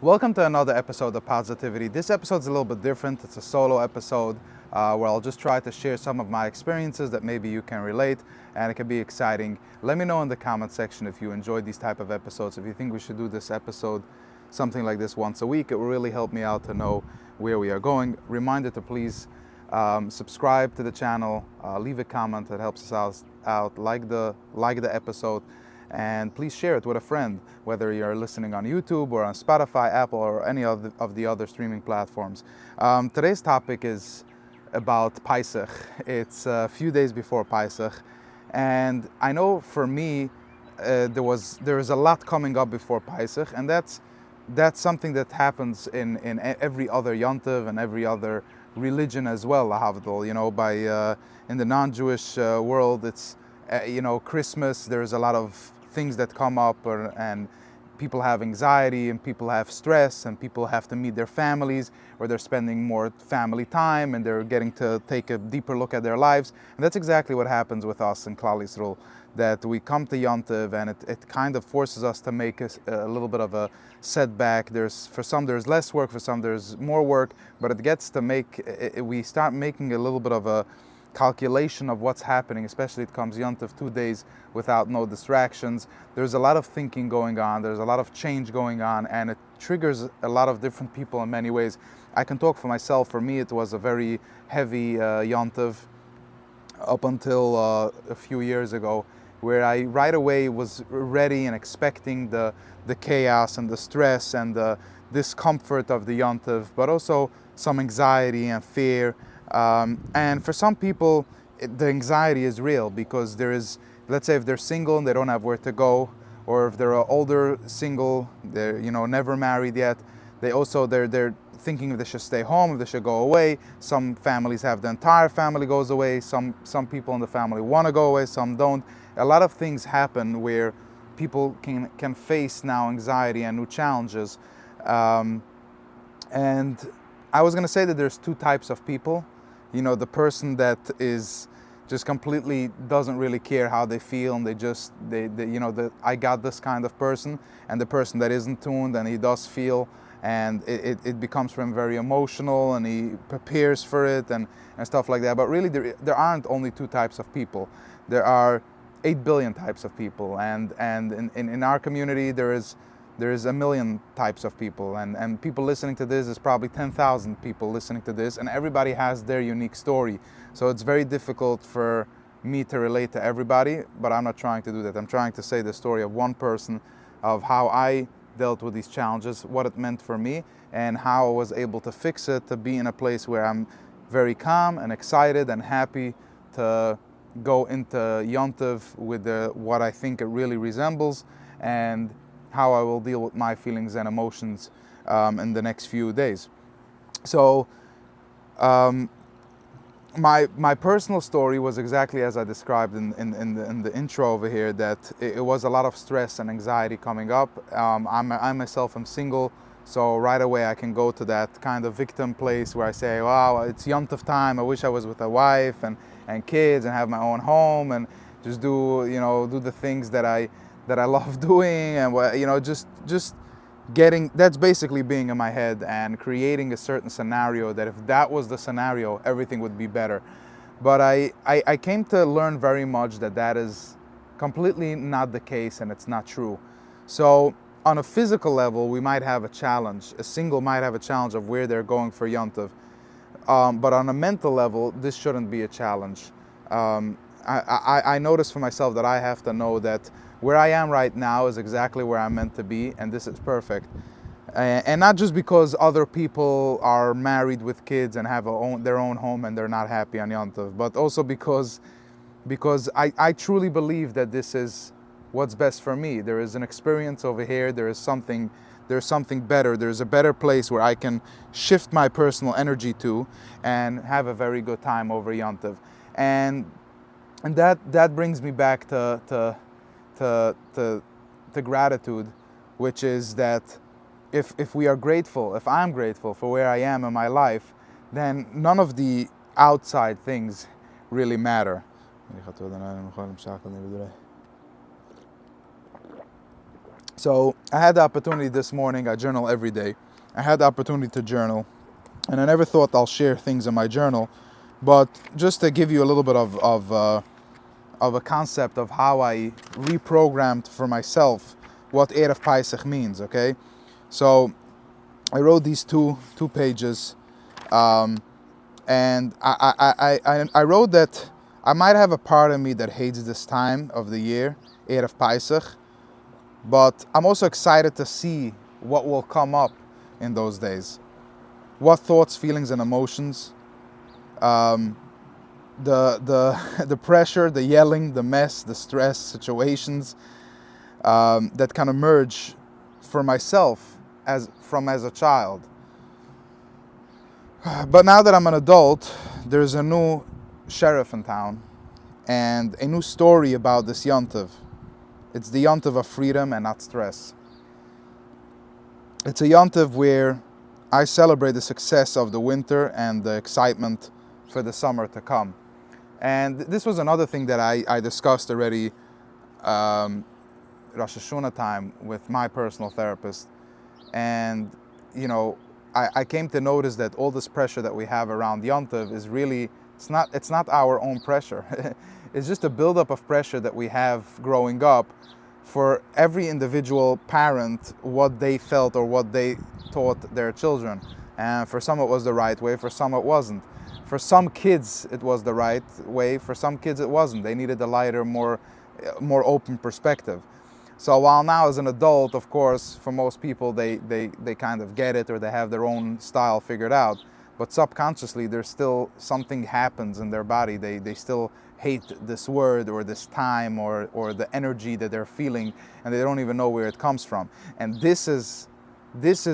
Welcome to another episode of Podsitivity. This episode's a little bit different. It's a solo episode where I'll just try to share some of my experiences that maybe you can relate, and it can be exciting. Let me know in the comment section if you enjoyed these type of episodes. If you think we should do this episode, something like this once a week, it will really help me out to know where we are going. Reminder to please subscribe to the channel, leave a comment that helps us out, like the episode, and please share it with a friend, whether you're listening on YouTube or on Spotify, Apple, or any of the other streaming platforms. Today's topic is about Pesach. It's a few days before Pesach, and I know for me there is a lot coming up before Pesach, and that's something that happens in every other Yom Tov and every other religion as well. Lahavdil, in the non-Jewish world, it's Christmas. There's a lot of things that come up, and people have anxiety, and people have stress, and people have to meet their families, or they're spending more family time, and they're getting to take a deeper look at their lives. And that's exactly what happens with us in Klal Yisrael, that we come to Yom Tov, and it kind of forces us to make a little bit of a setback. For some there's less work, for some there's more work, but it gets to we start making a little bit of a calculation of what's happening, especially it comes Yom Tov 2 days without no distractions. There's a lot of thinking going on, there's a lot of change going on, and it triggers a lot of different people in many ways. I can talk for myself. For me, it was a very heavy Yom Tov up until a few years ago, where I right away was ready and expecting the chaos and the stress and the discomfort of the Yom Tov, but also some anxiety and fear. And for some people, the anxiety is real, because let's say if they're single and they don't have where to go, or if they're an older single, they're never married yet, they're thinking if they should stay home, if they should go away. Some families have the entire family goes away. Some people in the family want to go away, some don't. A lot of things happen where people can face now anxiety and new challenges. And I was going to say that there's two types of people. The person that is just completely doesn't really care how they feel, and I got this kind of person, and the person that isn't tuned and he does feel, and it becomes for him very emotional, and he prepares for it and stuff like that. But really there aren't only two types of people. There are 8 billion types of people, and in our community there is a million types of people, and people listening to this is probably 10,000 people listening to this, and everybody has their unique story. So it's very difficult for me to relate to everybody, but I'm not trying to do that. I'm trying to say the story of one person, of how I dealt with these challenges, what it meant for me, and how I was able to fix it, to be in a place where I'm very calm and excited and happy to go into Yom Tov with what I think it really resembles, and how I will deal with my feelings and emotions in the next few days. So my personal story was exactly as I described in the intro over here, that it was a lot of stress and anxiety coming up. I myself am single, so right away I can go to that kind of victim place where I say, wow, it's Yom Tov time, I wish I was with a wife and kids and have my own home and just do the things that I love doing, and just getting, that's basically being in my head and creating a certain scenario that if that was the scenario, everything would be better. But I came to learn very much that is completely not the case, and it's not true. So on a physical level, we might have a challenge. A single might have a challenge of where they're going for Yom Tov. But on a mental level, this shouldn't be a challenge. I noticed for myself that I have to know that where I am right now is exactly where I'm meant to be, and this is perfect. And not just because other people are married with kids and have their own home and they're not happy on Yom Tov, but also because I truly believe that this is what's best for me. There is an experience over here. There's something better. There's a better place where I can shift my personal energy to and have a very good time over Yom Tov. And that brings me back to gratitude, which is that if we are grateful, if I'm grateful for where I am in my life, then none of the outside things really matter. So I had the opportunity this morning, I journal every day. I had the opportunity to journal, and I never thought I'll share things in my journal, but just to give you a little bit of a concept of how I reprogrammed for myself what Erev Pesach means, okay? So I wrote these two pages, and I wrote that I might have a part of me that hates this time of the year, Erev Pesach, but I'm also excited to see what will come up in those days. What thoughts, feelings, and emotions, the pressure, the yelling, the mess, the stress situations that kind of merge for myself as a child. But now that I'm an adult, there's a new sheriff in town and a new story about this Yom Tov. It's the Yom Tov of freedom and not stress. It's a Yom Tov where I celebrate the success of the winter and the excitement for the summer to come. And this was another thing that I discussed already Rosh Hashanah time with my personal therapist. And, you know, I came to notice that all this pressure that we have around Yom Tov is really, it's not our own pressure. It's just a buildup of pressure that we have growing up for every individual parent, what they felt or what they taught their children. And for some it was the right way, for some it wasn't. For some kids it was the right way, for some kids it wasn't. They needed a lighter, more open perspective. So while now as an adult, of course, for most people they kind of get it or they have their own style figured out, but subconsciously there's still something happens in their body. They still hate this word or this time or the energy that they're feeling, and they don't even know where it comes from. And this is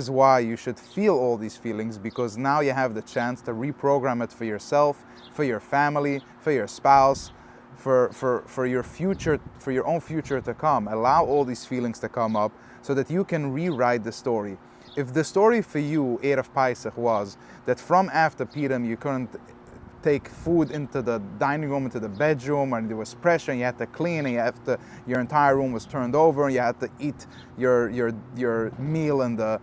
why you should feel all these feelings, because now you have the chance to reprogram it for yourself, for your family, for your spouse, for your future, for your own future to come. Allow all these feelings to come up so that you can rewrite the story. If the story for you, Erev Pesach, was that from after Purim you couldn't take food into the dining room, into the bedroom, and there was pressure, and you had to clean, and your entire room was turned over, and you had to eat your meal in the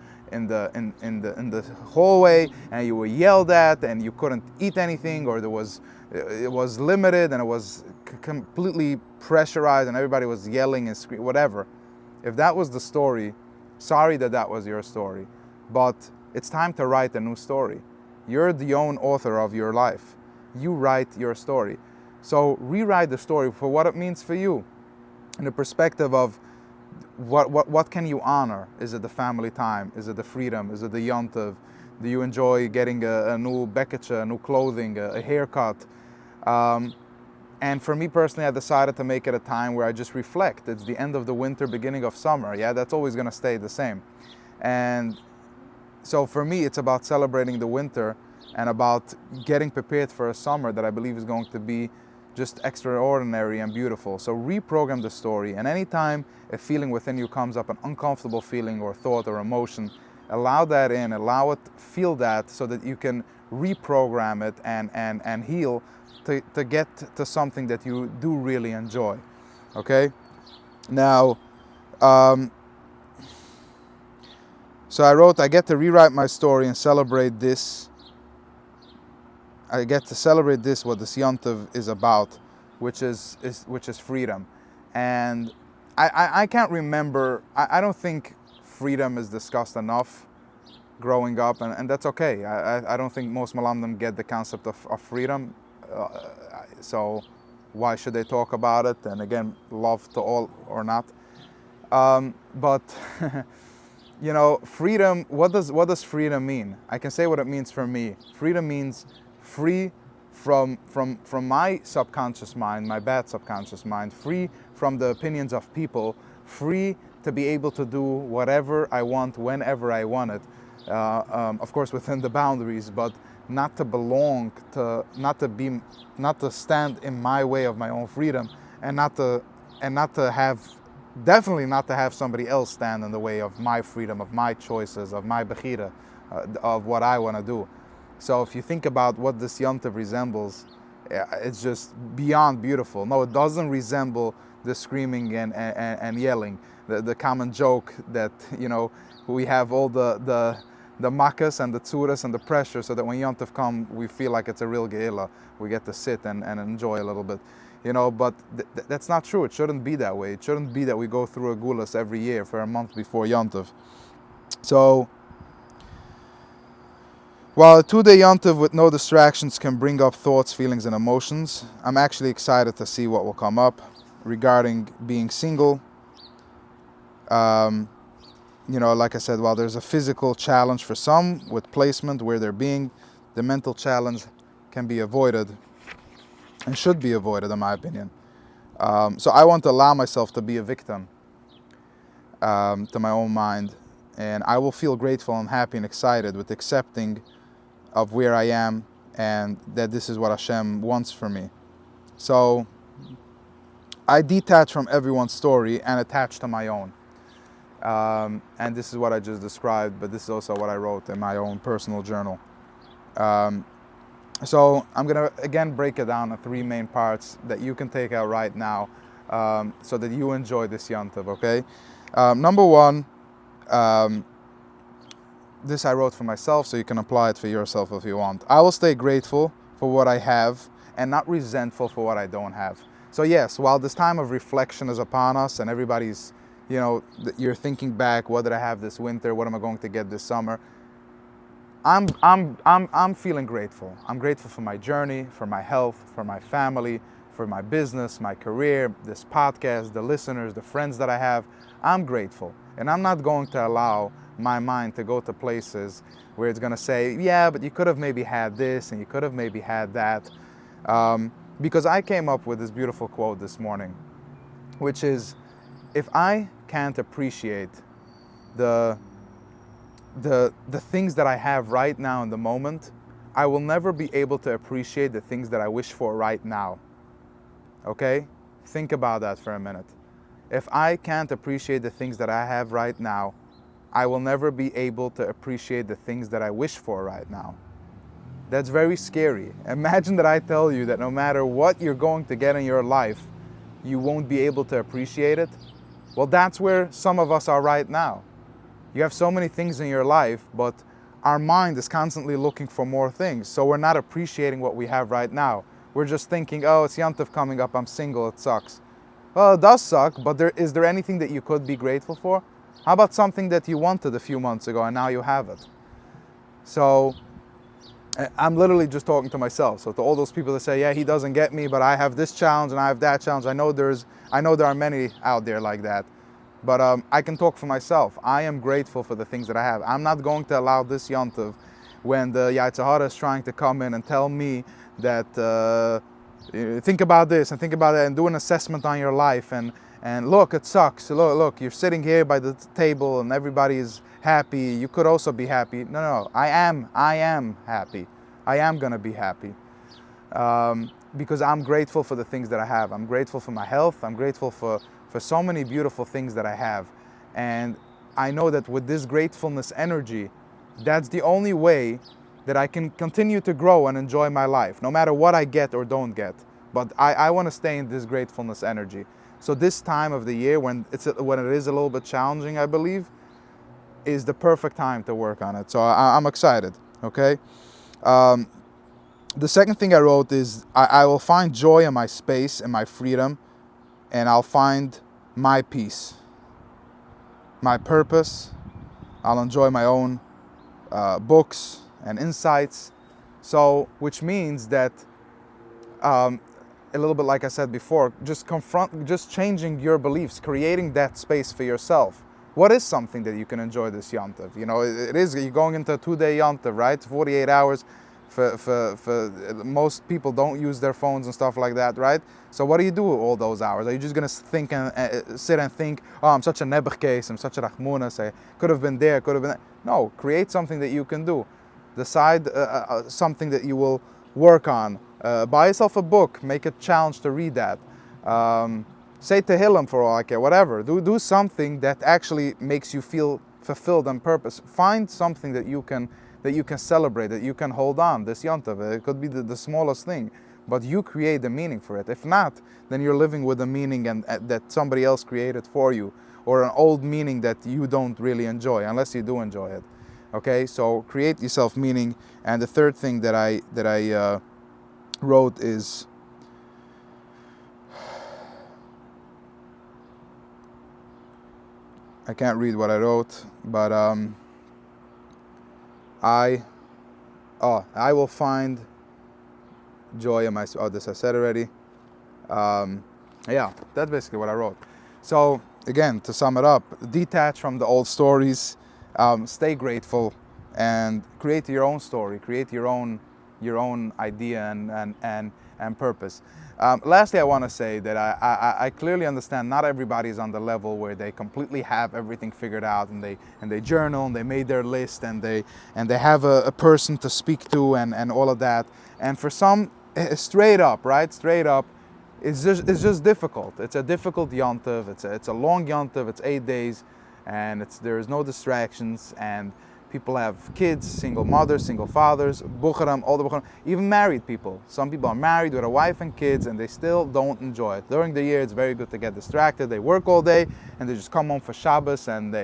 hallway, and you were yelled at, and you couldn't eat anything, or it was limited, and it was completely pressurized, and everybody was yelling and screaming, whatever. If that was the story, sorry that was your story, but it's time to write a new story. You're the own author of your life. You write your story. So rewrite the story for what it means for you, in the perspective of what can you honor? Is it the family time? Is it the freedom? Is it the Yom Tov? Do you enjoy getting a new beketcha, new clothing, a haircut? And for me personally, I decided to make it a time where I just reflect. It's the end of the winter, beginning of summer. Yeah, that's always going to stay the same. And so for me, it's about celebrating the winter and about getting prepared for a summer that I believe is going to be just extraordinary and beautiful. So reprogram the story, and anytime a feeling within you comes up, an uncomfortable feeling or thought or emotion, allow that in, allow it, feel that, so that you can reprogram it and heal to get to something that you do really enjoy. Okay? Now, so I wrote, I get to rewrite my story and celebrate this. I get to celebrate this, what this Yom Tov is about, which is freedom. And I can't remember, I don't think freedom is discussed enough growing up, and that's okay. I don't think most Malamdim get the concept of freedom, so why should they talk about it? And again, love to all or not. But you know, freedom, what does freedom mean? I can say what it means for me. Freedom means free from my subconscious mind, my bad subconscious mind, free from the opinions of people, free to be able to do whatever I want, whenever I want it. Of course, within the boundaries, but not to belong to, not to stand in my way of my own freedom, and not to have, definitely not to have somebody else stand in the way of my freedom, of my choices, of my bechira, of what I want to do. So if you think about what this Yom Tov resembles, it's just beyond beautiful. No, it doesn't resemble the screaming and yelling. The common joke that, we have all the makas and the tzuras and the pressure, so that when Yom Tov come, we feel like it's a real geila. We get to sit and enjoy a little bit. But that's not true. It shouldn't be that way. It shouldn't be that we go through a gulas every year for a month before Yom Tov. So, while a 2-day Yom Tov with no distractions can bring up thoughts, feelings, and emotions, I'm actually excited to see what will come up regarding being single. Like I said, while there's a physical challenge for some with placement where they're being, the mental challenge can be avoided and should be avoided, in my opinion. So I want to allow myself to be a victim to my own mind, and I will feel grateful and happy and excited with accepting of where I am and that this is what Hashem wants for me. So I detach from everyone's story and attach to my own. And this is what I just described, but this is also what I wrote in my own personal journal. So I'm going to, again, break it down into 3 main parts that you can take out right now so that you enjoy this Yom Tov, okay? Number 1, this I wrote for myself, so you can apply it for yourself if you want. I will stay grateful for what I have and not resentful for what I don't have. So yes, while this time of reflection is upon us and everybody's, you're thinking back, what did I have this winter? What am I going to get this summer? I'm feeling grateful. I'm grateful for my journey, for my health, for my family, for my business, my career, this podcast, the listeners, the friends that I have. I'm grateful. And I'm not going to allow my mind to go to places where it's going to say, yeah, but you could have maybe had this and you could have maybe had that. Because I came up with this beautiful quote this morning, which is, if I can't appreciate the things that I have right now in the moment, I will never be able to appreciate the things that I wish for right now. Okay? Think about that for a minute. If I can't appreciate the things that I have right now, I will never be able to appreciate the things that I wish for right now. That's very scary. Imagine that I tell you that no matter what you're going to get in your life, you won't be able to appreciate it. Well, that's where some of us are right now. You have so many things in your life, but our mind is constantly looking for more things. So we're not appreciating what we have right now. We're just thinking, oh, it's Yom Tov coming up, I'm single, it sucks. Well, it does suck, but is there anything that you could be grateful for? How about something that you wanted a few months ago and now you have it? So I'm literally just talking to myself. So to all those people that say, yeah, he doesn't get me, but I have this challenge and I have that challenge. I know there are many out there like that. But I can talk for myself. I am grateful for the things that I have. I'm not going to allow this Yom Tov, when the Yetzer Hara is trying to come in and tell me that think about this and think about that and do an assessment on your life and look, it sucks. Look, you're sitting here by the table and everybody is happy. You could also be happy. No, I am happy. I am going to be happy. Because I'm grateful for the things that I have. I'm grateful for my health. I'm grateful for so many beautiful things that I have. And I know that with this gratefulness energy, that's the only way that I can continue to grow and enjoy my life, no matter what I get or don't get. But I want to stay in this gratefulness energy. So this time of the year, when it is a little bit challenging, I believe, is the perfect time to work on it. So I'm excited, okay? The second thing I wrote is, I will find joy in my space and my freedom, and I'll find my peace, my purpose. I'll enjoy my own books and insights. So, which means that, a little bit like I said before, just changing your beliefs, creating that space for yourself. What is something that you can enjoy this Yom Tov? It is, you're going into a 2-day Yom Tov, right? 48 hours. For most people don't use their phones and stuff like that, right? So what do you do with all those hours? Are you just gonna think and sit and think, oh, I'm such a nebuch case, I'm such a rachmunas, I could have been there, could have been there. No, create something that you can do. Decide something that you will work on. Buy yourself a book, make a challenge to read that. Say Tehillim for all I care, whatever. Do something that actually makes you feel fulfilled and purpose. Find something that you can celebrate, that you can hold on this Yom Tov. It could be the smallest thing. but you create the meaning for it. If not, then you're living with a meaning and that somebody else created for you, or an old meaning that you don't really enjoy, unless you do enjoy it. Okay, so create yourself meaning. And the third thing that I wrote is, I can't read what I wrote, but I will find joy in my. Oh, this I said already. Yeah, that's basically what I wrote. So again, to sum it up, detach from the old stories, stay grateful, and create your own story, create your own idea and purpose. Lastly, I want to say that I clearly understand not everybody is on the level where they completely have everything figured out, and they journal, and they made their list, and they have a person to speak to, and all of that. And for some, straight up, it's just difficult. It's a difficult Yom Tov. It's a long Yom Tov. It's 8 days, and there's no distractions, and people have kids, single mothers, single fathers, Bukharam, all the Bukharam, even married people. Some people are married with a wife and kids, and they still don't enjoy it. During the year, it's very good to get distracted. They work all day, and they just come home for Shabbos, and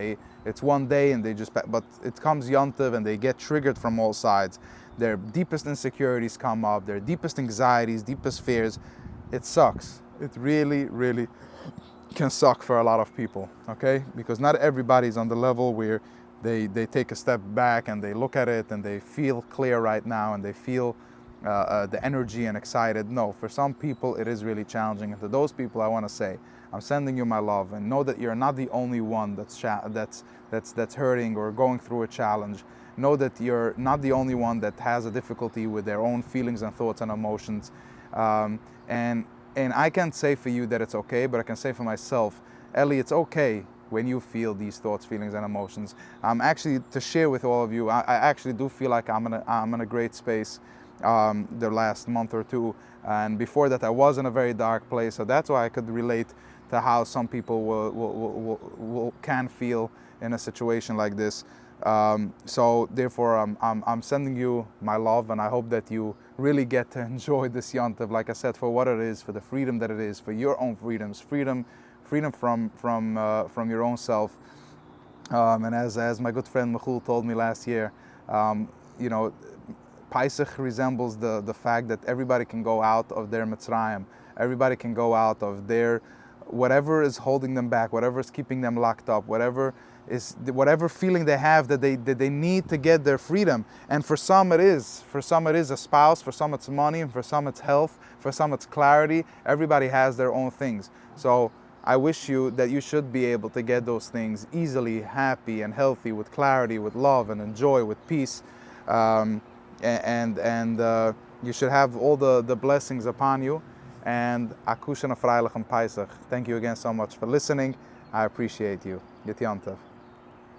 it's one day, and but it comes Yom Tov, and they get triggered from all sides. Their deepest insecurities come up, their deepest anxieties, deepest fears. It sucks. It really, really can suck for a lot of people, okay? Because not everybody's on the level where they take a step back and they look at it and they feel clear right now and they feel the energy and excited. No, for some people it is really challenging. And to those people, I want to say, I'm sending you my love, and know that you're not the only one that's hurting or going through a challenge. Know that you're not the only one that has a difficulty with their own feelings and thoughts and emotions. And I can't say for you that it's okay, but I can say for myself, Ellie, it's okay when you feel these thoughts, feelings, and emotions. Actually, to share with all of you, I actually do feel like I'm in a great space the last month or two. And before that, I was in a very dark place. So that's why I could relate to how some people can feel in a situation like this. So therefore, I'm sending you my love, and I hope that you really get to enjoy this Yom Tov, like I said, for what it is, for the freedom that it is, for your own freedoms, freedom from your own self. And as my good friend Michul told me last year, you know, Pesach resembles the fact that everybody can go out of their Mitzrayim. Everybody can go out of their whatever is holding them back, whatever is keeping them locked up, whatever feeling they have that they need to get their freedom. And for some it is a spouse, for some it's money, and for some it's health, for some it's clarity. Everybody has their own things. So I wish you that you should be able to get those things easily, happy and healthy, with clarity, with love and joy, with peace, and you should have all the blessings upon you. And Akushan Freilich and Pesach. Thank you again so much for listening. I appreciate you. Get Yom Tov.